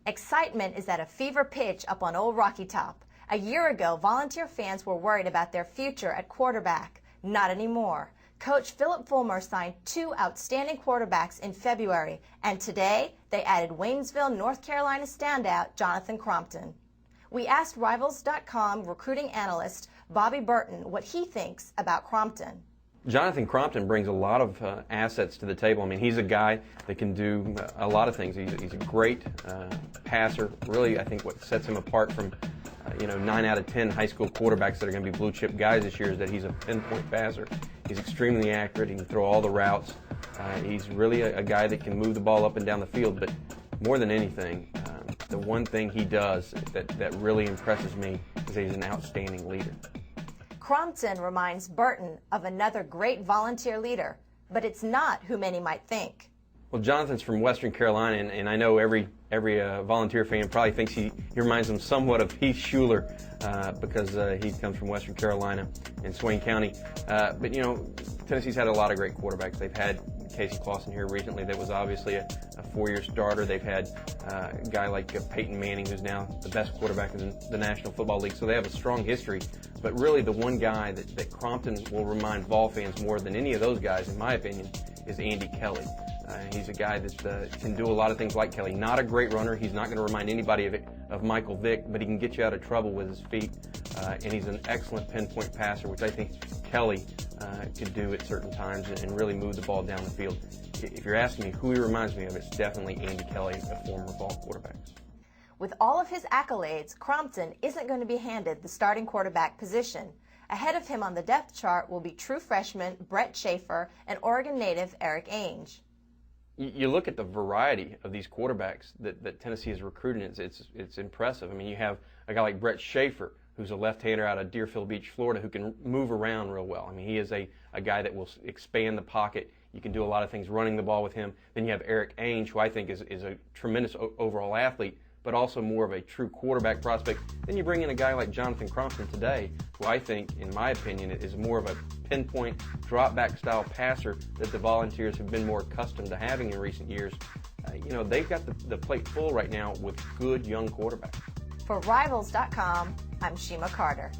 Excitement is at a fever pitch up on Old Rocky Top. A year ago, Volunteer fans were worried about their future at quarterback. Not anymore. Coach Philip Fulmer signed 2 outstanding quarterbacks in February, and today they added Waynesville, North Carolina standout Jonathan Crompton. We asked Rivals.com recruiting analyst Bobby Burton what he thinks about Crompton. Jonathan Crompton brings a lot of assets to the table. I mean, he's a guy that can do a lot of things. He's a great passer. Really, I think what sets him apart from 9 out of 10 high school quarterbacks that are going to be blue chip guys this year is that he's a pinpoint passer. He's extremely accurate. He can throw all the routes. He's really a guy that can move the ball up and down the field. But more than anything, the one thing he does that really impresses me is that he's an outstanding leader. Crompton reminds Burton of another great volunteer leader, but it's not who many might think. Well, Jonathan's from Western Carolina, and I know every volunteer fan probably thinks he reminds them somewhat of Heath Schuler because he comes from Western Carolina in Swain County. But Tennessee's had a lot of great quarterbacks. They've had Casey Clausen here recently that was obviously a 4-year starter. They've had a guy like Peyton Manning, who's now the best quarterback in the National Football League. So they have a strong history. But really the one guy that Crompton will remind Vol fans more than any of those guys, in my opinion, is Andy Kelly. He's a guy that can do a lot of things like Kelly. Not a great runner. He's not going to remind anybody of Michael Vick, but he can get you out of trouble with his feet. And he's an excellent pinpoint passer, which I think Kelly could do at certain times and really move the ball down the field. If you're asking me who he reminds me of, it's definitely Andy Kelly, a former Vol quarterback. With all of his accolades, Crompton isn't going to be handed the starting quarterback position. Ahead of him on the depth chart will be true freshman Brett Schaefer and Oregon native Eric Ainge. You look at the variety of these quarterbacks that Tennessee has recruited, it's impressive. I mean, you have a guy like Brett Schaefer, who's a left-hander out of Deerfield Beach, Florida, who can move around real well. I mean, he is a guy that will expand the pocket. You can do a lot of things running the ball with him. Then you have Eric Ainge, who I think is a tremendous overall athlete, but also more of a true quarterback prospect. Then you bring in a guy like Jonathan Crompton today, who I think, in my opinion, is more of a pinpoint drop-back style passer that the Volunteers have been more accustomed to having in recent years. They've got the plate full right now with good young quarterbacks. For Rivals.com, I'm Shima Carter.